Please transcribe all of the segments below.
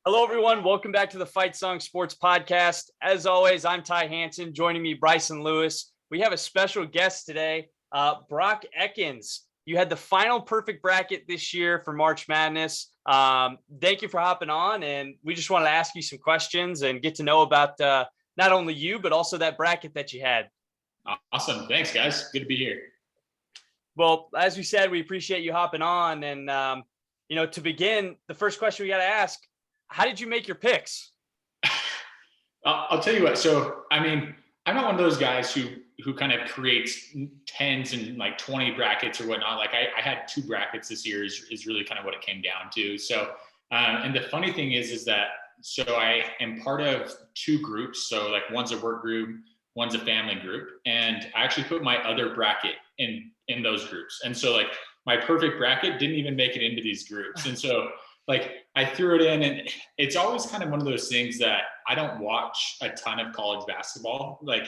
Hello, everyone. Welcome back to the Fight Song Sports Podcast. As always, I'm Ty Hansen. Joining me, Bryson Lewis. We have a special guest today, Brock Ekins. You had the final perfect bracket this year for March Madness. Thank you for hopping on, and we just wanted to ask you some questions and get to know about not only you, but also that bracket that you had. Awesome. Thanks, guys. Good to be here. Well, as we said, we appreciate you hopping on. And, to begin, the first question we got to ask, how did you make your picks? I'll tell you what. So, I'm not one of those guys who kind of creates 10s and like 20 brackets or whatnot. Like I had 2 brackets this year is really kind of what it came down to. So, and the funny thing is that, so I am part of 2 groups. So like one's a work group, one's a family group. And I actually put my other bracket in those groups. And so like my perfect bracket didn't even make it into these groups. And so like I threw it in, and it's always kind of one of those things that I don't watch a ton of college basketball, like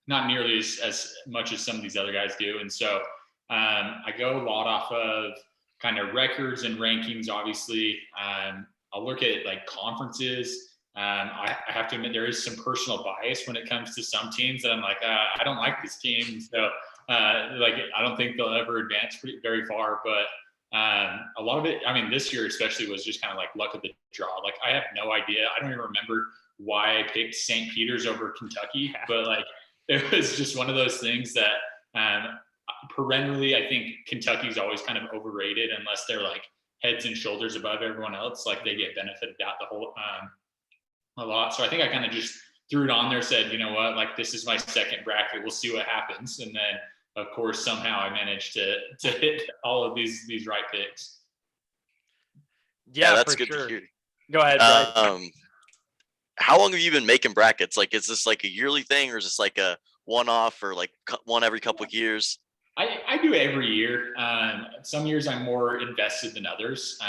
not nearly as much as some of these other guys do. And so I go a lot off of kind of records and rankings, obviously. I'll look at like conferences. I have to admit there is some personal bias when it comes to some teams that I'm like, I don't like this team. So like I don't think they'll ever advance very far, but a lot of it, this year especially was just kind of like luck of the draw. Like I have no idea. I don't even remember why I picked St. Peter's over Kentucky, but like it was just one of those things that perennially I think Kentucky's always kind of overrated unless they're like heads and shoulders above everyone else. Like they get benefited out the whole a lot. So I think I kind of just threw it on there, said, you know what, like this is my second bracket. We'll see what happens. And then of course, somehow I managed to hit all of these right picks. Yeah, that's good to hear. Go ahead, Bryce. How long have you been making brackets? Like, is this like a yearly thing, or is this like a one-off, or like one every couple of years? I do it every year. Some years I'm more invested than others.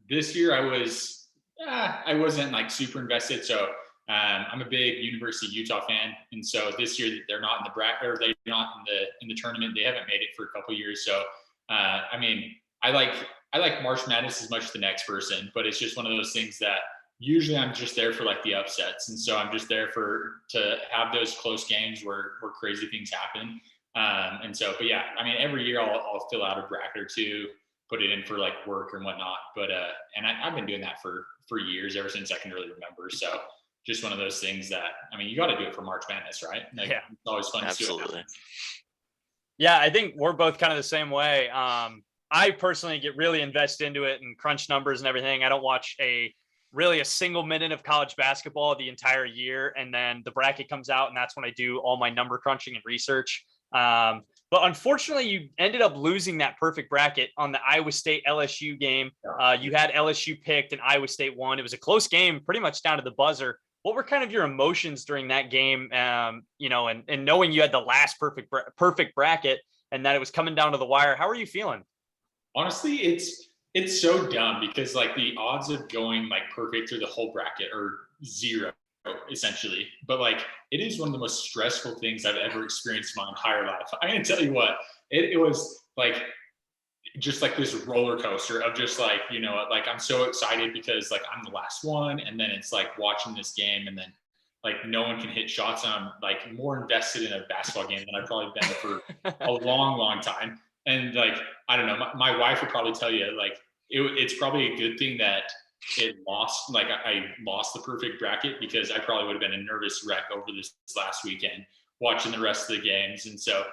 This year I wasn't like super invested. So I'm a big University of Utah fan, and so this year they're not in the bracket, or they're not in the tournament. They haven't made it for a couple of years. So I like March Madness as much as the next person, but it's just one of those things that usually I'm just there for like the upsets, and so I'm just there to have those close games where crazy things happen. But yeah, every year I'll fill out a bracket or two, put it in for like work or whatnot. But I've been doing that for years, ever since I can really remember. So just one of those things that, you got to do it for March Madness, right? Like, yeah. It's always fun to see what happens. Yeah, I think we're both kind of the same way. I personally get really invested into it and crunch numbers and everything. I don't watch a single minute of college basketball the entire year. And then the bracket comes out, and that's when I do all my number crunching and research. But unfortunately, you ended up losing that perfect bracket on the Iowa State LSU game. You had LSU picked and Iowa State won. It was a close game, pretty much down to the buzzer. What were kind of your emotions during that game, and knowing you had the last perfect bracket and that it was coming down to the wire? How are you feeling? Honestly, it's so dumb because like the odds of going like perfect through the whole bracket are 0 essentially. But like it is one of the most stressful things I've ever experienced in my entire life. I'm gonna tell you what, it was like just like this roller coaster of just like, like I'm so excited because like I'm the last one, and then it's like watching this game, and then like no one can hit shots, and I'm like more invested in a basketball game than I've probably been for a long time. And like I don't know, my wife would probably tell you like it's probably a good thing that it lost, like I lost the perfect bracket, because I probably would have been a nervous wreck over this last weekend watching the rest of the games. And so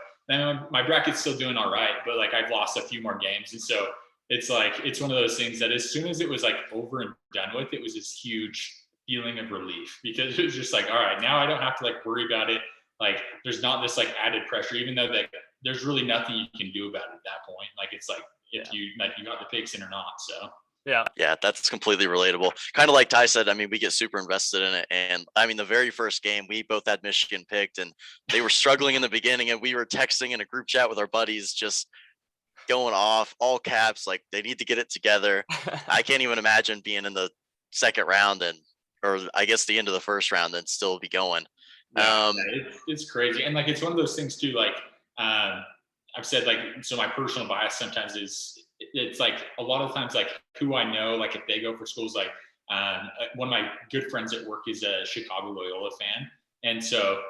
my bracket's still doing all right, but like I've lost a few more games. And so it's like, it's one of those things that as soon as it was like over and done with, it was this huge feeling of relief, because it was just like, all right, now I don't have to like worry about it. Like there's not this like added pressure, even though that there's really nothing you can do about it at that point. Like it's like, if you got the picks in or not. So yeah, that's completely relatable. Kind of like Ty said, we get super invested in it. And the very first game, we both had Michigan picked, and they were struggling in the beginning, and we were texting in a group chat with our buddies, just going off, all caps, like they need to get it together. I can't even imagine being in the second round or I guess the end of the first round and still be going. It's crazy. And like, it's one of those things too, like I've said, like, so my personal bias sometimes is it's like a lot of times, like who I know, like if they go for schools, like one of my good friends at work is a Chicago Loyola fan. And so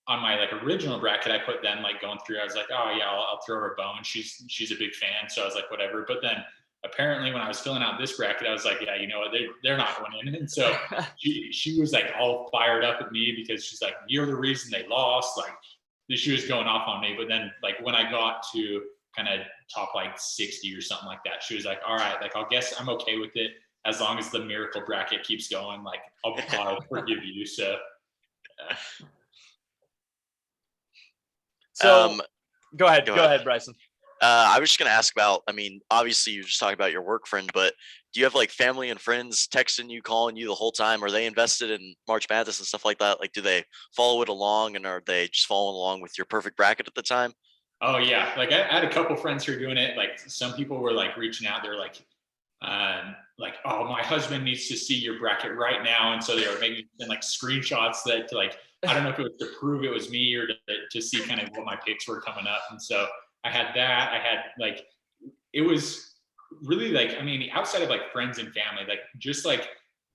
on my like original bracket, I put them like going through, I was like, oh yeah, I'll throw her a bone. She's a big fan. So I was like, whatever. But then apparently when I was filling out this bracket, I was like, yeah, you know what, they're not winning. And so she was like all fired up at me because she's like, you're the reason they lost. Like she was going off on me. But then like when I got to kind of top like 60 or something like that, she was like, all right, like I'll guess I'm okay with it as long as the miracle bracket keeps going. Like I'll forgive you. So go ahead, Bryson. I was just gonna ask about, I mean, obviously you just talking about your work friend, but do you have like family and friends texting you, calling you the whole time? Are they invested in March Madness and stuff like that? Like, do they follow it along, and are they just following along with your perfect bracket at the time? oh yeah, like I had a couple friends who are doing it. Like some people were like reaching out. They're like, oh, my husband needs to see your bracket right now, and so they were making like screenshots that to like, I don't know if it was to prove it was me or to see kind of what my picks were coming up. And so I had that. I had like, it was really like, I mean, outside of like friends and family, like just like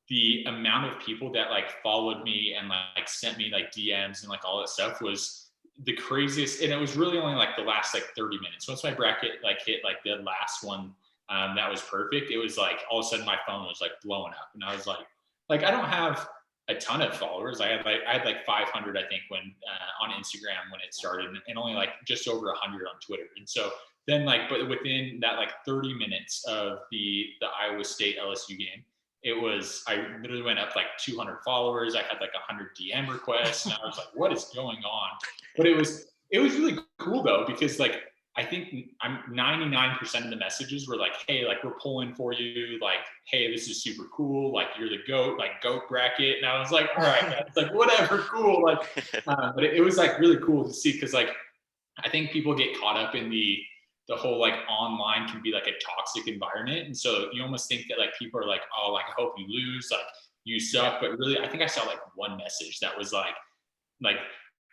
the amount of people that like followed me and like sent me like DMs and like all that stuff was the craziest. And it was really only like the last like 30 minutes. Once my bracket like hit like the last one, that was perfect. It was like all of a sudden my phone was like blowing up, and I was like I don't have a ton of followers. I had like 500, I think, when on Instagram when it started, and only like just over 100 on Twitter. And so then like, but within that like 30 minutes of the Iowa State LSU game, I literally went up like 200 followers. I had like 100 DM requests, and I was like, what is going on? But it was really cool though, because like I think I'm 99% of the messages were like, hey, like we're pulling for you. Like, hey, this is super cool. Like you're the GOAT, like GOAT bracket. And I was like, all right, guys, like whatever, cool. Like, but it was like really cool to see, because like I think people get caught up in the whole like online can be like a toxic environment. And so you almost think that like people are like, oh, like I hope you lose, like you suck. But really, I think I saw like one message that was like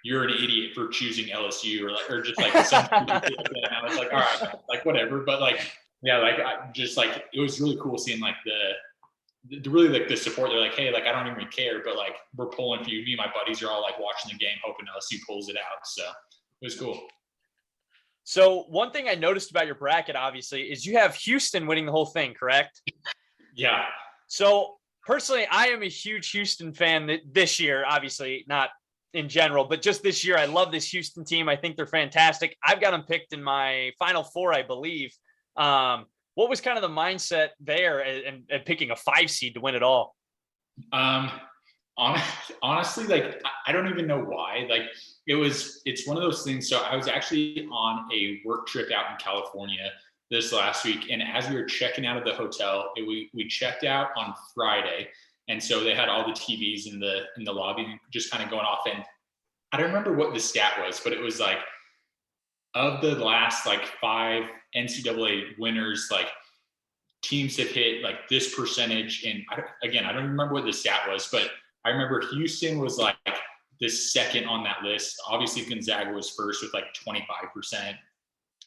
you're an idiot for choosing LSU, or just like some like that. And I was like, all right, like whatever. But like, yeah, like I just like, it was really cool seeing like the really like the support. They're like, hey, like I don't even care, but like we're pulling for you. Me and my buddies are all like watching the game, hoping LSU pulls it out. So it was cool. So one thing I noticed about your bracket, obviously, is you have Houston winning the whole thing, correct? Yeah. So personally, I am a huge Houston fan this year, obviously not in general, but just this year. I love this Houston team. I think they're fantastic. I've got them picked in my Final Four, I believe. What was kind of the mindset there and picking a 5 seed to win it all? Honestly, like I don't even know why. Like it's one of those things. So I was actually on a work trip out in California this last week, and as we were checking out of the hotel, we checked out on Friday, and so they had all the TVs in the lobby just kind of going off. And I don't remember what the stat was, but it was like of the last like 5 NCAA winners, like teams have hit like this percentage. And I don't remember what the stat was, but I remember Houston was like the second on that list. Obviously Gonzaga was first with like 25%.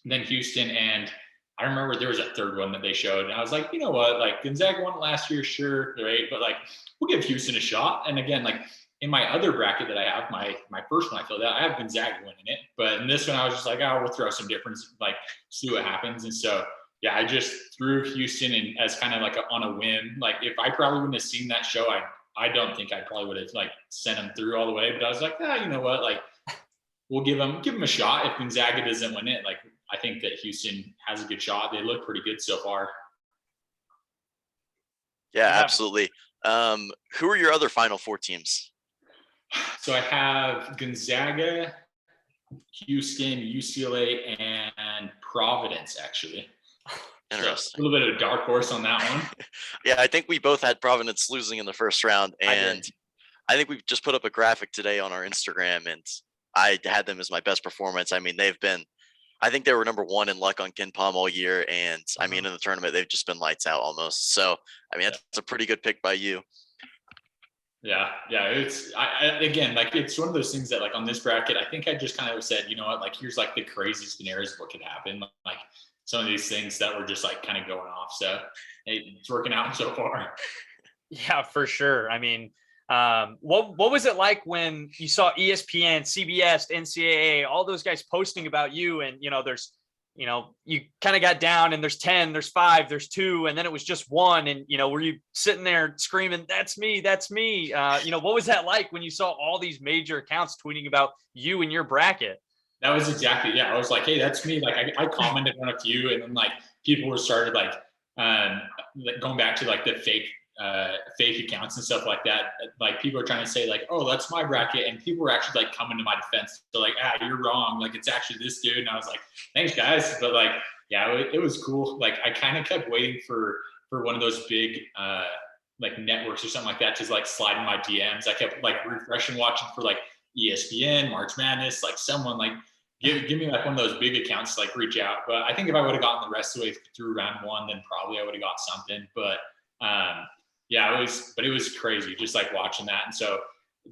Then Houston, and I remember there was a third one that they showed, and I was like, you know what, like Gonzaga won last year, sure, right? But like we'll give Houston a shot. And again, like in my other bracket that I have, my first one I filled out, I have Gonzaga winning it. But in this one, I was just like, oh, we'll throw some difference, like see what happens. And so yeah, I just threw Houston in as kind of like on a whim. Like if I probably wouldn't have seen that show, I don't think I probably would have like sent them through all the way. But I was like, you know what, like we'll give them a shot. If Gonzaga doesn't win it, like I think that Houston has a good shot. They look pretty good so far. Yeah, absolutely. Who are your other Final Four teams? So I have Gonzaga, Houston, UCLA, and Providence, actually. Interesting. So a little bit of a dark horse on that one. Yeah, I think we both had Providence losing in the first round, and I think we just put up a graphic today on our Instagram, and I had them as my best performance. I mean, I think they were number 1 in luck on KenPom all year, and I mean, in the tournament, they've just been lights out almost. So, I mean, that's a pretty good pick by you. Yeah. It's again, like it's one of those things that like on this bracket, I think I just kind of said, you know what, like here's like the crazy scenarios of what could happen. Like some of these things that were just like kind of going off. So it's working out so far. Yeah, for sure. I mean, what was it like when you saw ESPN, CBS, NCAA, all those guys posting about you, and there's, you kind of got down and there's 10, there's 5, there's 2, and then it was just 1, and were you sitting there screaming, "That's me, that's me"? What was that like when you saw all these major accounts tweeting about you and your bracket? That was exactly, yeah. I was like, hey, that's me. Like I commented on a few, and then like people were started like going back to like the fake accounts and stuff like that. Like people are trying to say like, oh, that's my bracket, and people were actually like coming to my defense. So like, you're wrong. Like it's actually this dude. And I was like, thanks guys. But like, yeah, it was cool. Like I kind of kept waiting for one of those big like networks or something like that to like slide in my DMs. I kept like refreshing, watching for like ESPN, March Madness, like someone like give me like one of those big accounts to like reach out. But I think if I would have gotten the rest of the way through round 1, then probably I would have got something. But yeah, it was crazy just like watching that. And so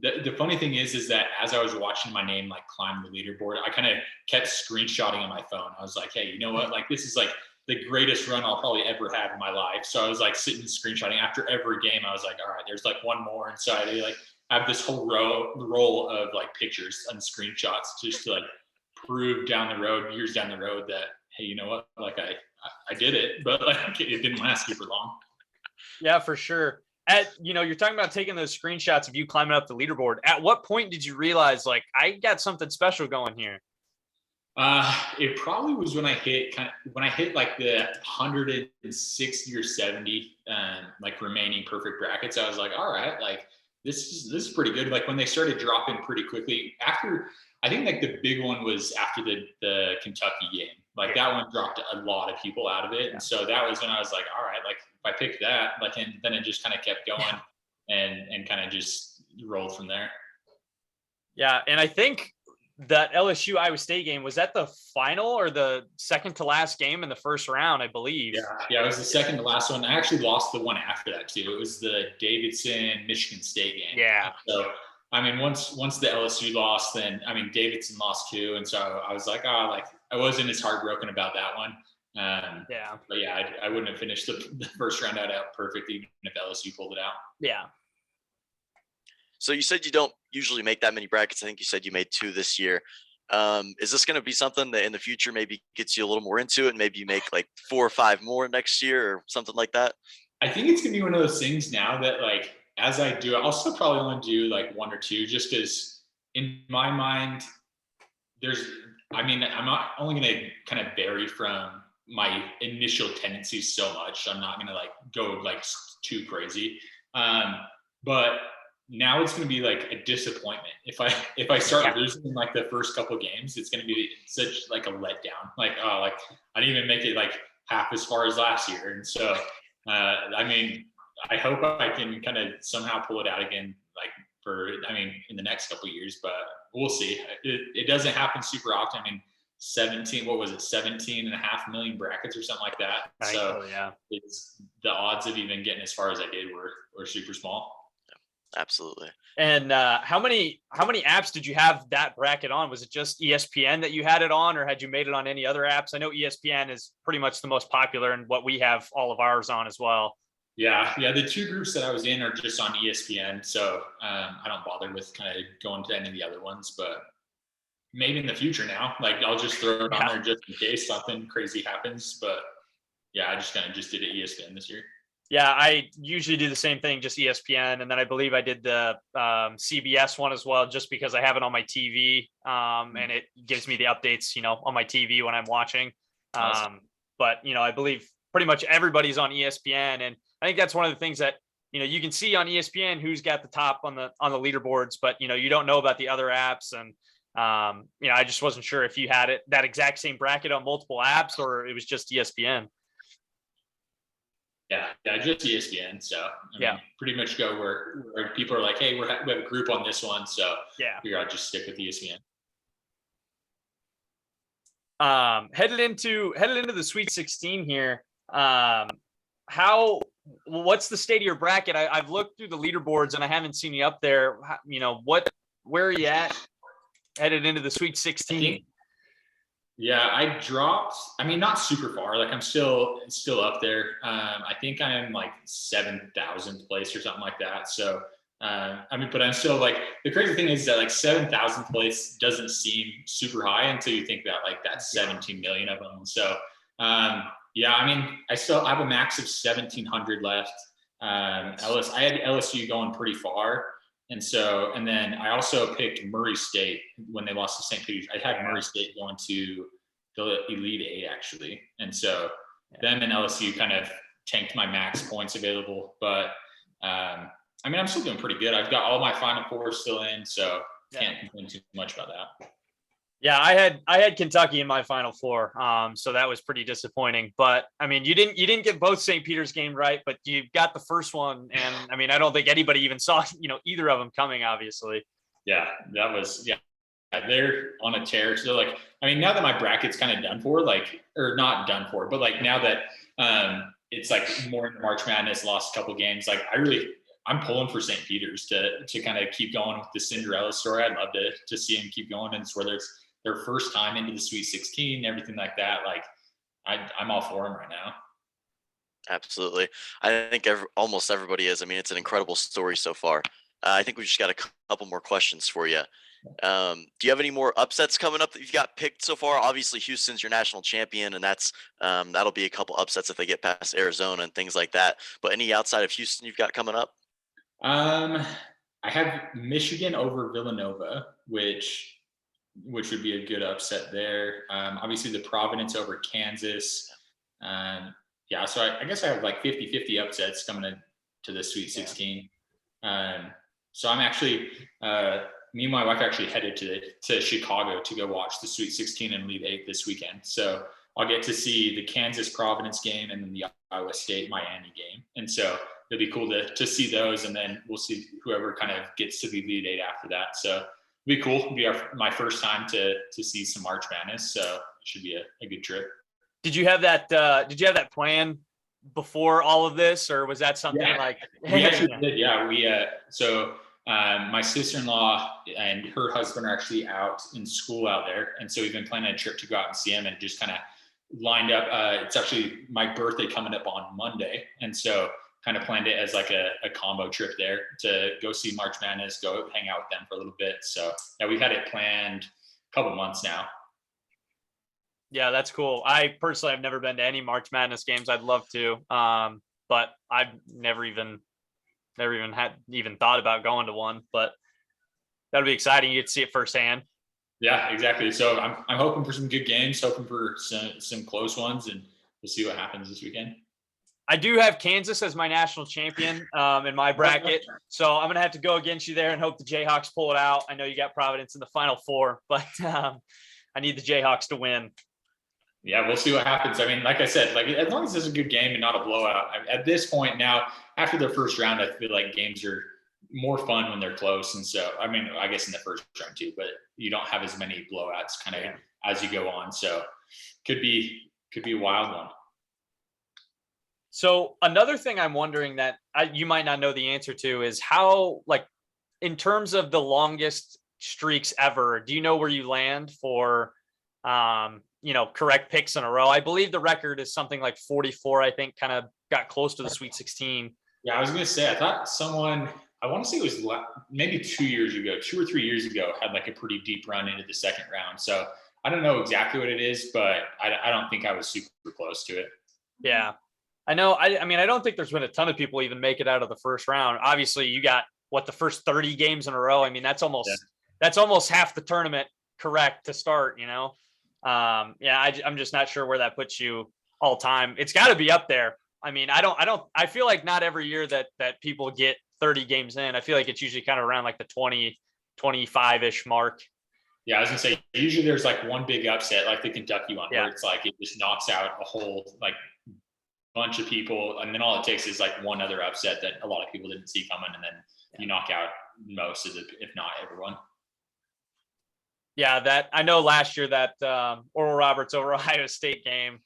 the funny thing is that as I was watching my name like climb the leaderboard, I kind of kept screenshotting on my phone. I was like, hey, you know what? Like this is like the greatest run I'll probably ever have in my life. So I was like sitting screenshotting after every game. I was like, all right, there's like one more. And so I like have this whole roll of like pictures and screenshots just to like prove down the road, years down the road, that hey, you know what? Like I did it, but like it didn't last super long. Yeah, for sure. You're talking about taking those screenshots of you climbing up the leaderboard. At what point did you realize like I got something special going here? It probably was when I hit like the 160 or 70 like remaining perfect brackets. I was like, all right, like this is pretty good. Like when they started dropping pretty quickly after, I think like the big one was after the Kentucky game. Like that one dropped a lot of people out of it. And so that was when I was like, all right, like if I picked that, like, and then it just kind of kept going and kind of just rolled from there. Yeah. And I think that LSU Iowa State game, was that the final or the second to last game in the first round, I believe? Yeah, it was the second to last one. I actually lost the one after that too. It was the Davidson Michigan State game. Yeah. So I mean, once the LSU lost, then I mean Davidson lost too, and so I was like, like I wasn't as heartbroken about that one. But yeah, I wouldn't have finished the first round out perfect even if LSU pulled it out. Yeah. So you said you don't usually make that many brackets. I think you said you made 2 this year. Is this going to be something that in the future maybe gets you a little more into it, and maybe you make like 4 or 5 more next year or something like that? I think it's gonna be one of those things now that like as I do, I'll still probably only do like 1 or 2, just because in my mind, I'm not only going to kind of vary from my initial tendencies so much. I'm not going to like go like too crazy. But now it's going to be like a disappointment. If I start losing in like the first couple of games, it's going to be such like a letdown. Like, oh, like I didn't even make it like half as far as last year. And so, I mean, I hope I can kind of somehow pull it out again, like in the next couple of years, but we'll see. It doesn't happen super often. I mean, 17.5 million brackets or something like that. So it's the odds of even getting as far as I did were super small. Absolutely. And how many apps did you have that bracket on? Was it just ESPN that you had it on, or had you made it on any other apps? I know ESPN is pretty much the most popular and what we have all of ours on as well. Yeah. The 2 groups that I was in are just on ESPN, so I don't bother with kind of going to any of the other ones. But maybe in the future now, like I'll just throw it on there just in case something crazy happens. But yeah, I just did it ESPN this year. Yeah, I usually do the same thing, just ESPN, and then I believe I did the CBS one as well, just because I have it on my TV, and it gives me the updates, on my TV when I'm watching. Awesome. But I believe pretty much everybody's on ESPN, and I think that's one of the things that you can see on ESPN who's got the top on the leaderboards, but you don't know about the other apps, and I just wasn't sure if you had that exact same bracket on multiple apps or it was just ESPN. Yeah, just ESPN. So pretty much go where people are like, hey, we have a group on this one, so I'll just stick with ESPN. Headed into the Sweet 16 here. What's the state of your bracket? I've looked through the leaderboards and I haven't seen you up there. Where are you at headed into the Sweet 16? Yeah, I dropped. I mean, not super far. Like I'm still up there. I think I'm like 7,000th place or something like that. So I mean, but I'm still like the crazy thing is that like 7,000th place doesn't seem super high until you think about like that 17 million of them. So yeah, I mean, I have a max of 1,700 left. I had LSU going pretty far. And then I also picked Murray State when they lost to St. Peter's. I had Murray State going to the Elite Eight actually. And so them and LSU kind of tanked my max points available. But I mean, I'm still doing pretty good. I've got all my Final Four still in, so can't complain too much about that. Yeah, I had Kentucky in my Final Four, so that was pretty disappointing. But I mean, you didn't get both St. Peter's game right, but you got the first one, and I mean, I don't think anybody even saw either of them coming. Obviously, yeah, they're on a tear. So like, I mean, now that my bracket's kind of done for, like, or not done for, but like now that it's like more in March Madness, lost a couple games, like I'm pulling for St. Peter's to kind of keep going with the Cinderella story. I'd love to see him keep going, and it's whether it's their first time into the Sweet 16, everything like that. Like I'm all for him right now. Absolutely. I think almost everybody is. I mean, it's an incredible story so far. I think we just got a couple more questions for you. Do you have any more upsets coming up that you've got picked so far? Obviously, Houston's your national champion, and that'll be a couple upsets if they get past Arizona and things like that. But any outside of Houston you've got coming up? I have Michigan over Villanova, which would be a good upset there. Obviously, the Providence over Kansas. Yeah, so I guess I have like 50-50 upsets coming to the Sweet 16. So I'm actually, me and my wife actually headed to Chicago to go watch the Sweet 16 and Elite Eight this weekend. So I'll get to see the Kansas Providence game and then the Iowa State Miami game. And so it'll be cool to see those, and then we'll see whoever kind of gets to the Elite Eight after that. So it'll be cool. It'll be my first time to see some March Madness. So it should be a good trip. Did you have that plan before all of this, or was that something like we actually did? Yeah, my sister-in-law and her husband are actually out in school out there, and so we've been planning a trip to go out and see him, and just kind of lined up. It's actually my birthday coming up on Monday, and so kind of planned it as like a combo trip there to go see March Madness, go hang out with them for a little bit. So yeah, we've had it planned a couple months now. Yeah, that's cool. I personally have never been to any March Madness games. I'd love to, but I've never even thought about going to one. But that'll be exciting. You get to see it firsthand. Yeah, exactly. So I'm hoping for some good games, hoping for some close ones, and we'll see what happens this weekend. I do have Kansas as my national champion in my bracket, so I'm gonna have to go against you there and hope the Jayhawks pull it out. I know you got Providence in the Final Four, but I need the Jayhawks to win. Yeah, we'll see what happens. I mean, like I said, like as long as it's a good game and not a blowout. At this point now, after the first round, I feel like games are more fun when they're close. And so, I mean, I guess in the first round too, but you don't have as many blowouts kind of as you go on. So could be a wild one. So another thing I'm wondering that you might not know the answer to is how, like, in terms of the longest streaks ever, do you know where you land for, correct picks in a row? I believe the record is something like 44, I think, kind of got close to the Sweet 16. Yeah, I was going to say, I thought I want to say it was maybe 2 or 3 years ago, had like a pretty deep run into the second round. So I don't know exactly what it is, but I don't think I was super close to it. Yeah. I know. I mean, I don't think there's been a ton of people even make it out of the first round. Obviously, you got the first 30 games in a row. I mean, that's almost half the tournament correct to start, I'm just not sure where that puts you all time. It's got to be up there. I mean, I feel like not every year that people get 30 games in. I feel like it's usually kind of around like the 20, 25-ish mark. Yeah, I was gonna say usually there's like one big upset, like the Kentucky one, where it's like it just knocks out a whole like bunch of people, and then all it takes is like one other upset that a lot of people didn't see coming, and then you knock out most of it, if not everyone. Yeah, that I know last year that Oral Roberts over Ohio State game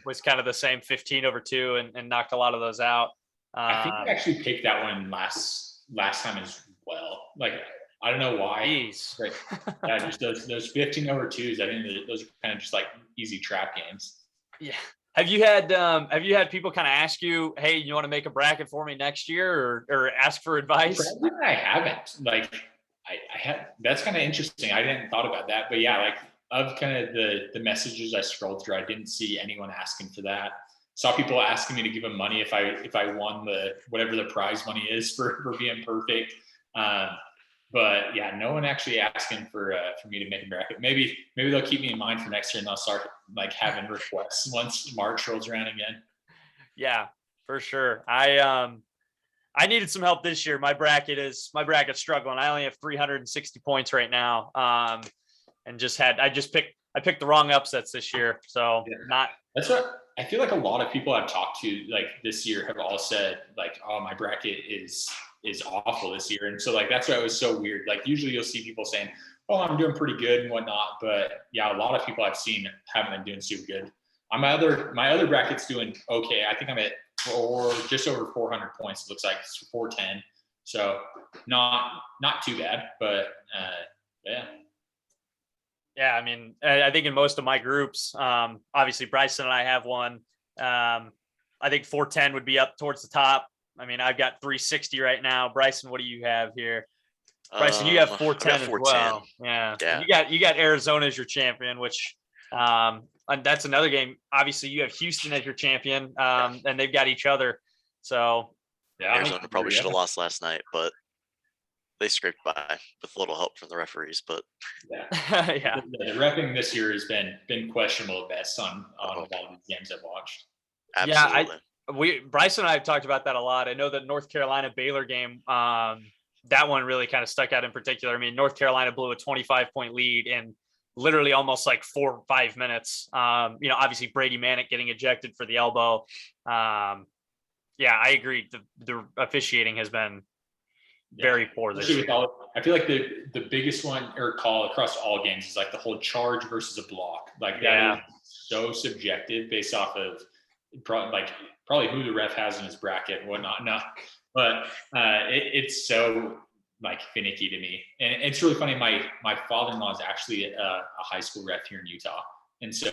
was kind of the same 15-2 and knocked a lot of those out. I think I actually picked that one last time as well. Like I don't know why. Jeez. But yeah, just those 15 over twos. I think those are kind of just like easy trap games. Yeah. Have you had people kind of ask you, hey, you want to make a bracket for me next year, or ask for advice? I haven't. Like I had, that's kind of interesting. I didn't thought about that, but yeah, like of kind of the messages I scrolled through, I didn't see anyone asking for that. Saw people asking me to give them money if I won the whatever the prize money is for being perfect. Um, but yeah, no one actually asking for me to make a bracket. Maybe they'll keep me in mind for next year, and they'll start like having requests once March rolls around again. Yeah, for sure. I needed some help this year. My bracket's struggling. I only have 360 points right now. And I picked the wrong upsets this year. So yeah. That's what I feel like a lot of people I've talked to like this year have all said like, oh, my bracket is awful this year. And so like, that's why it was so weird. Like usually you'll see people saying, oh, I'm doing pretty good and whatnot. But yeah, a lot of people I've seen haven't been doing super good. My other bracket's doing okay. I think I'm at just over 400 points. It looks like it's 410. So not too bad, but yeah. Yeah, I mean, I think in most of my groups, obviously Bryson and I have one. I think 410 would be up towards the top. I mean, I've got 360 right now. Bryson, what do you have here? Bryson, you have 410 as well. Yeah. You got Arizona as your champion, which and that's another game. Obviously, you have Houston as your champion, and they've got each other. So yeah, Arizona probably should have lost last night, but they scraped by with a little help from the referees. But yeah, the reffing this year has been questionable at best on all these games I've watched. Absolutely. Yeah, Bryson and I have talked about that a lot. I know that North Carolina Baylor game, that one really kind of stuck out in particular. I mean, North Carolina blew a 25-point lead in literally almost like 4 or 5 minutes. Obviously Brady Manick getting ejected for the elbow. Yeah, I agree. The officiating has been very poor this year. I feel like the biggest one or call across all games is like the whole charge versus a block. Like that is so subjective based off of probably who the ref has in his bracket and whatnot. No, but it's so like finicky to me. And it's really funny. My father-in-law is actually a high school ref here in Utah. And so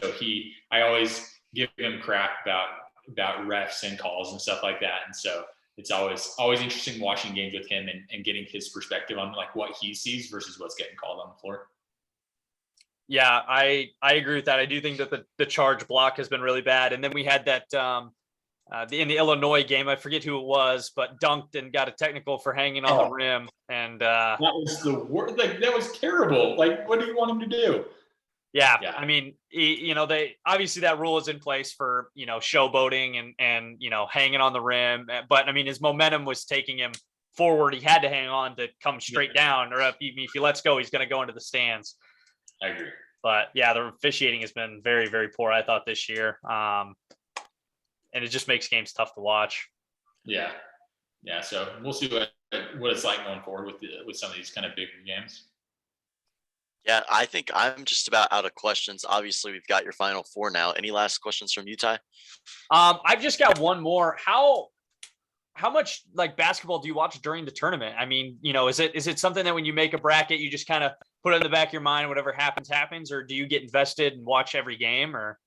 I always give him crap about refs and calls and stuff like that. And so it's always interesting watching games with him and getting his perspective on like what he sees versus what's getting called on the floor. Yeah, I agree with that. I do think that the charge block has been really bad. And then we had that in the Illinois game, I forget who it was, but dunked and got a technical for hanging on the rim. And that was the worst. Like that was terrible. Like, what do you want him to do? Yeah. I mean, they obviously that rule is in place for showboating and hanging on the rim. But I mean, his momentum was taking him forward. He had to hang on to come straight down, or if he lets go, he's going to go into the stands. I agree. But yeah, the officiating has been very, very poor, I thought, this year. And it just makes games tough to watch. Yeah. So we'll see what it's like going forward with some of these kind of bigger games. Yeah, I think I'm just about out of questions. Obviously, we've got your Final Four now. Any last questions from you, Ty? I've just got one more. How much like basketball do you watch during the tournament? I mean, is it something that when you make a bracket, you just kind of put it in the back of your mind, whatever happens, or do you get invested and watch every game? Or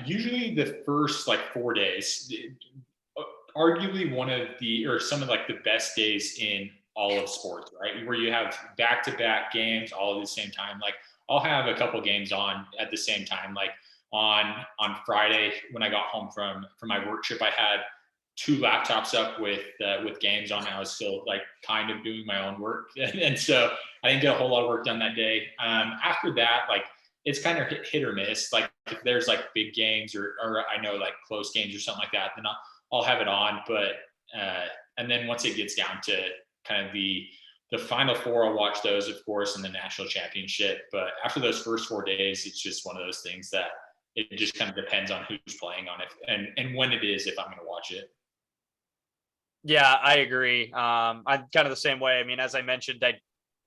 usually the first 4 days, arguably some of like the best days in all of sports, right? Where you have back-to-back games all at the same time. Like I'll have a couple games on at the same time. Like on Friday when I got home from my work trip, I had 2 laptops up with games on. I was still like kind of doing my own work, and so I didn't get a whole lot of work done that day. After that, like it's kind of hit or miss. Like if there's like big games or I know like close games or something like that, then I'll have it on. But and then once it gets down to kind of the Final Four, I'll watch those, of course, and the national championship. But after those first 4 days, it's just one of those things that it just kind of depends on who's playing on it and when it is, if I'm going to watch it. Yeah, I agree. I'm kind of the same way. I mean, as I mentioned,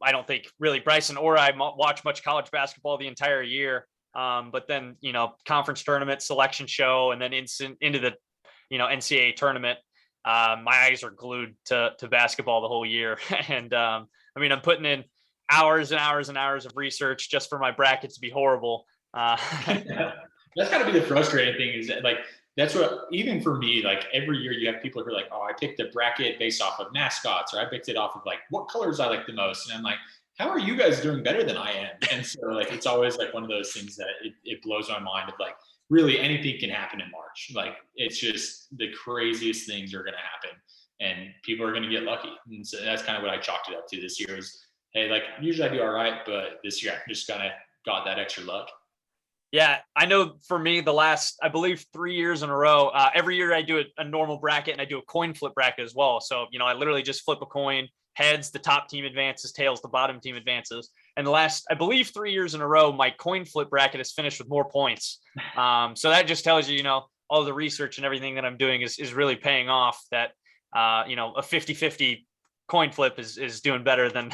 I don't think really Bryson or I watch much college basketball the entire year. But then, conference tournament, selection show, and then into the, NCAA tournament. my eyes are glued to basketball the whole year. And I mean, I'm putting in hours and hours and hours of research just for my bracket to be horrible. That's got to be the frustrating thing, is that, like, that's what, even for me, like, every year you have people who are like, oh, I picked the bracket based off of mascots, or I picked it off of like what colors I like the most. And I'm like, how are you guys doing better than I am? And so, like, it's always like one of those things that it blows my mind of, like, really anything can happen in March. Like, it's just the craziest things are going to happen and people are going to get lucky. And so that's kind of what I chalked it up to this year is, hey, like, usually I do all right, but this year I just kind of got that extra luck. Yeah, I know for me, the last, I believe 3 years in a row, every year I do a normal bracket and I do a coin flip bracket as well. So, I literally just flip a coin, heads, the top team advances, tails, the bottom team advances. And the last, I believe 3 years in a row, my coin flip bracket is finished with more points. So that just tells you, all the research and everything that I'm doing is really paying off, that, a 50-50 coin flip is doing better than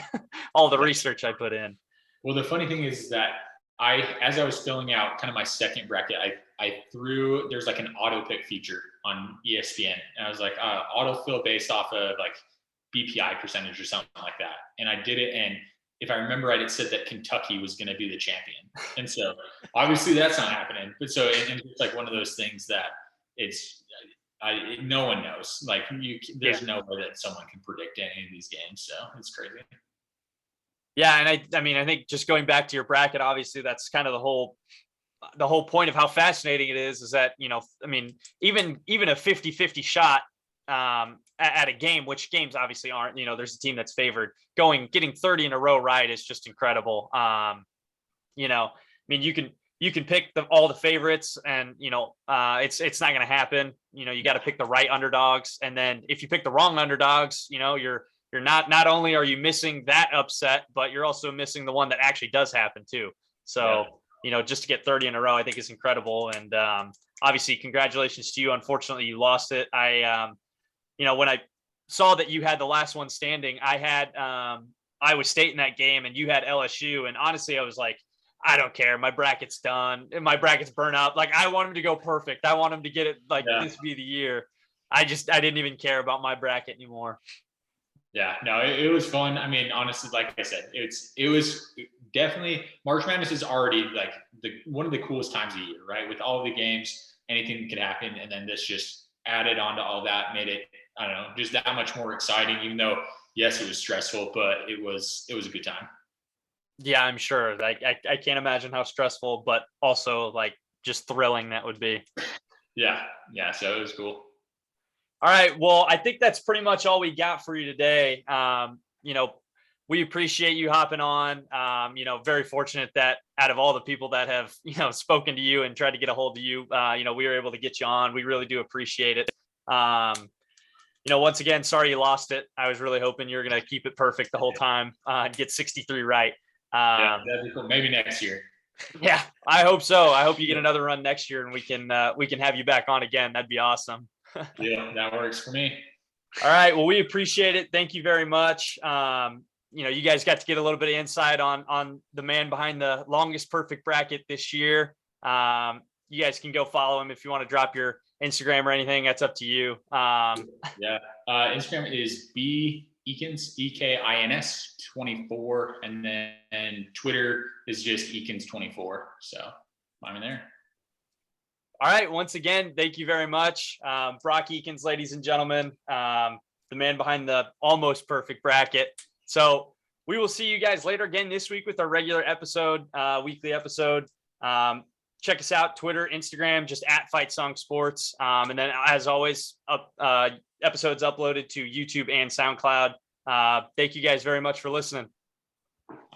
all the research I put in. Well, the funny thing is that as I was filling out kind of my second bracket, I threw, there's like an auto pick feature on ESPN. And I was like, autofill based off of like BPI percentage or something like that. And I did it. And if I remember right, it said that Kentucky was going to be the champion. And so obviously that's not happening. But so it's like one of those things that no one knows. Like, there's no way that someone can predict any of these games. So it's crazy. Yeah, and I mean, I think just going back to your bracket, obviously that's kind of the whole point of how fascinating it is that, I mean, even a 50-50 shot at a game, which games obviously aren't, there's a team that's favored, getting 30 in a row right is just incredible. I mean, you can pick all the favorites and, it's not going to happen. You got to pick the right underdogs. And then if you pick the wrong underdogs, you're not only are you missing that upset, but you're also missing the one that actually does happen too. So, just to get 30 in a row, I think is incredible. And obviously congratulations to you. Unfortunately, you lost it. When I saw that you had the last one standing, I had Iowa State in that game and you had LSU. And honestly, I was like, I don't care. My bracket's done. My bracket's burnt out. Like, I want him to go perfect. I want him to get it this be the year. I didn't even care about my bracket anymore. Yeah, no, it was fun. I mean, honestly, like I said, it was definitely, March Madness is already like one of the coolest times of the year, right? With all of the games, anything can happen. And then this just added on to all that, made it, I don't know, just that much more exciting, even though, yes, it was stressful, but it was a good time. Yeah, I'm sure. Like, I can't imagine how stressful, but also like just thrilling that would be. Yeah. So it was cool. All right. Well, I think that's pretty much all we got for you today. We appreciate you hopping on. Very fortunate that out of all the people that have, spoken to you and tried to get a hold of you, we were able to get you on. We really do appreciate it. Once again, sorry you lost it. I was really hoping you were going to keep it perfect the whole time and get 63 right. Yeah, that'd be cool. Maybe next year. Yeah, I hope so. I hope you get another run next year and we can have you back on again. That'd be awesome. Yeah, that works for me. All right. Well, we appreciate it. Thank you very much. You guys got to get a little bit of insight on the man behind the longest perfect bracket this year. You guys can go follow him if you want to drop your Instagram or anything. That's up to you. Instagram is Ekins, EKINS 24, and then Twitter is just Ekins 24. So find me there. All right. Once again, thank you very much. Brock Ekins, ladies and gentlemen, the man behind the almost perfect bracket. So we will see you guys later again this week with our regular episode, weekly episode. Check us out, Twitter, Instagram, just at Fight Song Sports. And then as always, episodes uploaded to YouTube and SoundCloud. Thank you guys very much for listening.